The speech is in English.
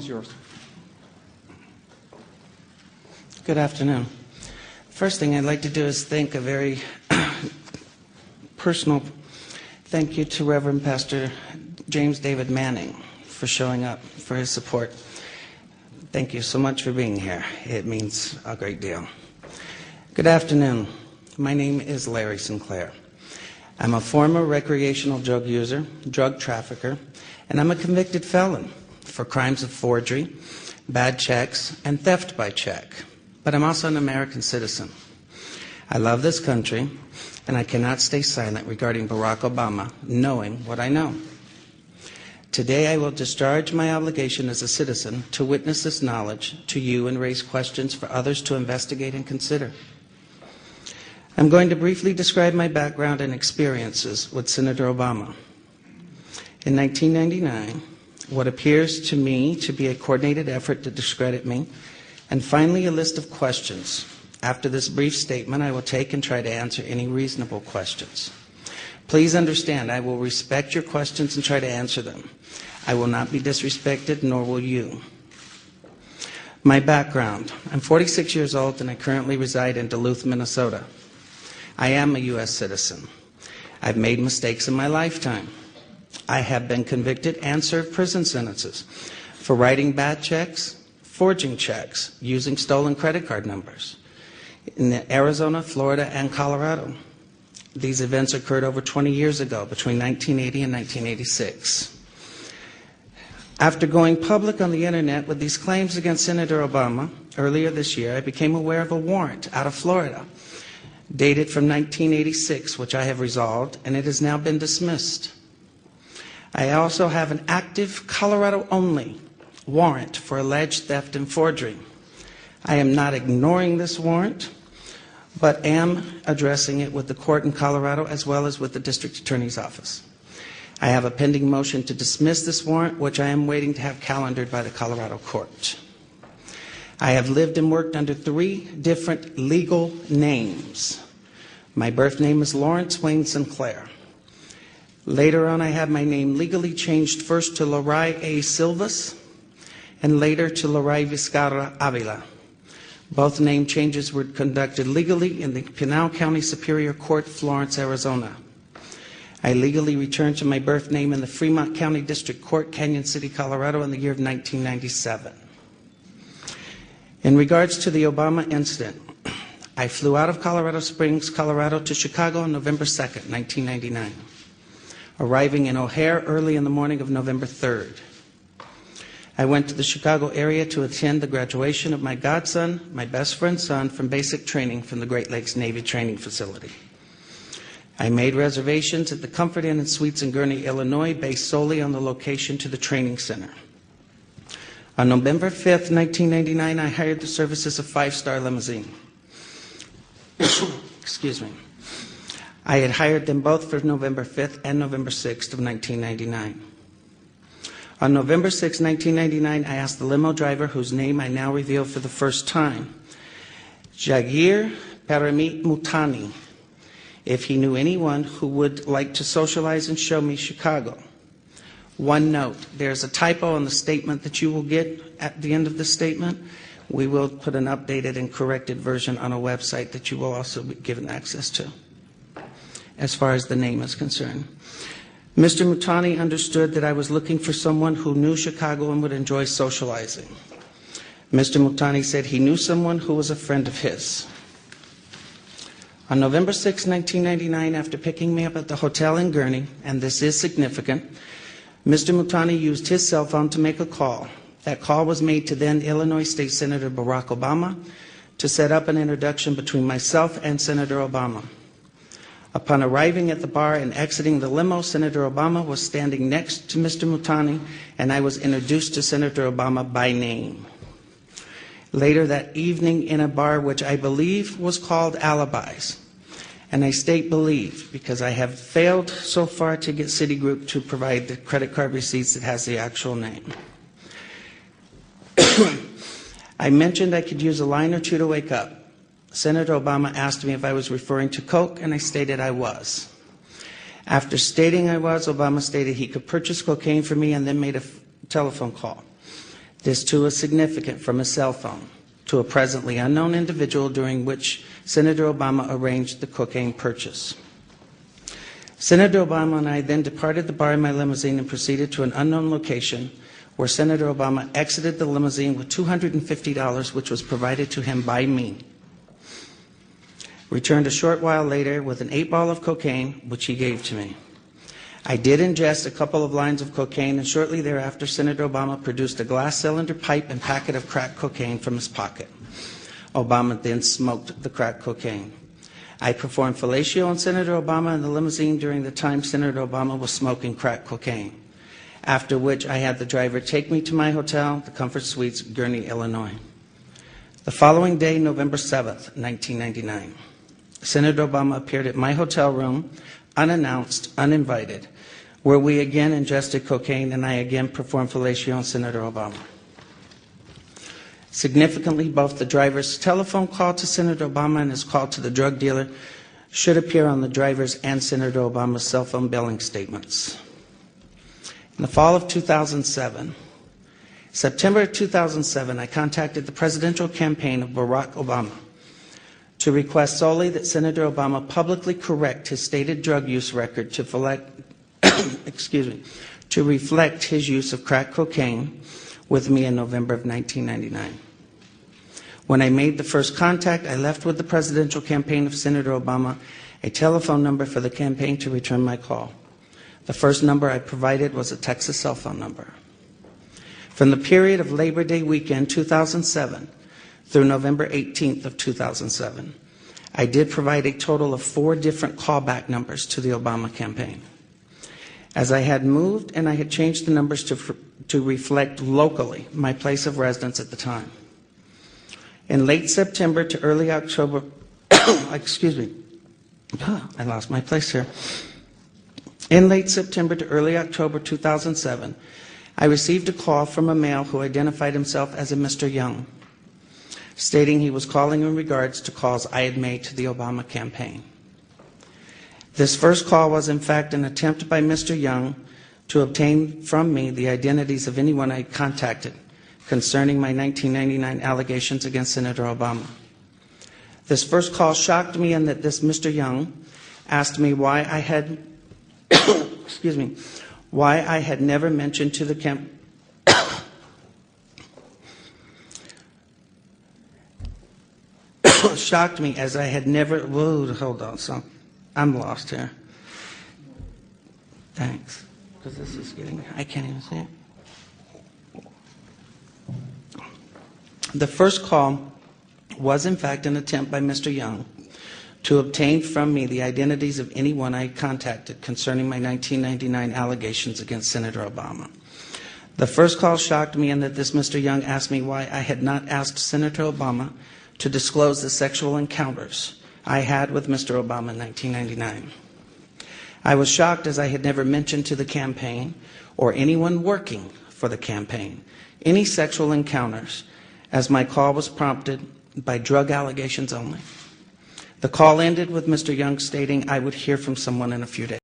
is yours. Good afternoon. First thing I'd like to do is thank a very personal thank you to Reverend Pastor James David Manning for showing up, for his support. Thank you so much for being here. It means a great deal. Good afternoon. My name is Larry Sinclair. I'm a former recreational drug user, drug trafficker, and I'm a convicted felon for crimes of forgery, bad checks, and theft by check. But I'm also an American citizen. I love this country, and I cannot stay silent regarding Barack Obama, knowing what I know. Today I will discharge my obligation as a citizen to witness this knowledge to you and raise questions for others to investigate and consider. I'm going to briefly describe my background and experiences with Senator Obama. In 1999, what appears to me to be a coordinated effort to discredit me, and finally a list of questions. After this brief statement, I will take and try to answer any reasonable questions. Please understand, I will respect your questions and try to answer them. I will not be disrespected, nor will you. My background. I'm 46 years old and I currently reside in Duluth, Minnesota. I am a U.S. citizen. I've made mistakes in my lifetime. I have been convicted and served prison sentences for writing bad checks, forging checks, using stolen credit card numbers in Arizona, Florida, and Colorado. These events occurred over 20 years ago, between 1980 and 1986. After going public on the internet with these claims against Senator Obama earlier this year, I became aware of a warrant out of Florida dated from 1986, which I have resolved, and it has now been dismissed. I also have an active Colorado-only warrant for alleged theft and forgery. I am not ignoring this warrant, but am addressing it with the court in Colorado as well as with the district attorney's office. I have a pending motion to dismiss this warrant, which I am waiting to have calendared by the Colorado court. I have lived and worked under 3 different legal names. My birth name is Lawrence Wayne Sinclair. Later on, I had my name legally changed first to Loray A. Silvas and later to Loray Vizcarra Avila. Both name changes were conducted legally in the Pinal County Superior Court, Florence, Arizona. I legally returned to my birth name in the Fremont County District Court, Canyon City, Colorado in the year of 1997. In regards to the Obama incident, I flew out of Colorado Springs, Colorado to Chicago on November 2nd, 1999, arriving in O'Hare early in the morning of November 3rd. I went to the Chicago area to attend the graduation of my godson, my best friend's son, from basic training from the Great Lakes Navy Training Facility. I made reservations at the Comfort Inn and Suites in Gurnee, Illinois, based solely on the location to the training center. On November 5th, 1999, I hired the services of 5-Star Limousine. Excuse me. I had hired them both for November 5th and November 6th of 1999. On November 6, 1999, I asked the limo driver, whose name I now reveal for the first time, Jagir Paramit Mutani, if he knew anyone who would like to socialize and show me Chicago. One note, there's a typo in the statement that you will get at the end of the statement. We will put an updated and corrected version on a website that you will also be given access to, as far as the name is concerned. Mr. Mutani understood that I was looking for someone who knew Chicago and would enjoy socializing. Mr. Mutani said he knew someone who was a friend of his. On November 6, 1999, after picking me up at the hotel in Gurnee, and this is significant, Mr. Mutani used his cell phone to make a call. That call was made to then Illinois State Senator Barack Obama to set up an introduction between myself and Senator Obama. Upon arriving at the bar and exiting the limo, Senator Obama was standing next to Mr. Mutani, and I was introduced to Senator Obama by name. Later that evening in a bar which I believe was called Alibis, and I state believe because I have failed so far to get Citigroup to provide the credit card receipts that has the actual name. I mentioned I could use a line or two to wake up. Senator Obama asked me if I was referring to Coke, and I stated I was. After stating I was, Obama stated he could purchase cocaine for me and then made a telephone call. This too is significant from his cell phone to a presently unknown individual during which Senator Obama arranged the cocaine purchase. Senator Obama and I then departed the bar in my limousine and proceeded to an unknown location where Senator Obama exited the limousine with $250, which was provided to him by me. Returned a short while later with an 8-ball of cocaine, which he gave to me. I did ingest a couple of lines of cocaine, and shortly thereafter, Senator Obama produced a glass cylinder pipe and packet of crack cocaine from his pocket. Obama then smoked the crack cocaine. I performed fellatio on Senator Obama in the limousine during the time Senator Obama was smoking crack cocaine, after which I had the driver take me to my hotel, the Comfort Suites, Gurnee, Illinois. The following day, November 7th, 1999, Senator Obama appeared at my hotel room, unannounced, uninvited, where we again ingested cocaine and I again performed fellatio on Senator Obama. Significantly, both the driver's telephone call to Senator Obama and his call to the drug dealer should appear on the driver's and Senator Obama's cell phone billing statements. In the fall of 2007, September 2007, I contacted the presidential campaign of Barack Obama to request solely that Senator Obama publicly correct his stated drug use record to reflect his use of crack cocaine with me in November of 1999. When I made the first contact, I left with the presidential campaign of Senator Obama a telephone number for the campaign to return my call. The first number I provided was a Texas cell phone number. From the period of Labor Day weekend 2007 through November 18th of 2007, I did provide a total of 4 different callback numbers to the Obama campaign. As I had moved and I had changed the numbers to reflect locally my place of residence at the time. In late September to early October, I lost my place here. In late September to early October 2007, I received a call from a male who identified himself as a Mr. Young, stating he was calling in regards to calls I had made to the Obama campaign. This first call was in fact an attempt by Mr. Young to obtain from me the identities of anyone I had contacted concerning my 1999 allegations against Senator Obama. This first call shocked me in that this Mr. Young asked me why I had why I had never mentioned to the shocked me as I had never, hold on, so I'm lost here. Thanks, because this is getting, I can't even see it. The first call was in fact an attempt by Mr. Young to obtain from me the identities of anyone I had contacted concerning my 1999 allegations against Senator Obama. The first call shocked me in that this Mr. Young asked me why I had not asked Senator Obama to disclose the sexual encounters I had with Mr. Obama in 1999. I was shocked as I had never mentioned to the campaign or anyone working for the campaign any sexual encounters, as my call was prompted by drug allegations only. The call ended with Mr. Young stating I would hear from someone in a few days.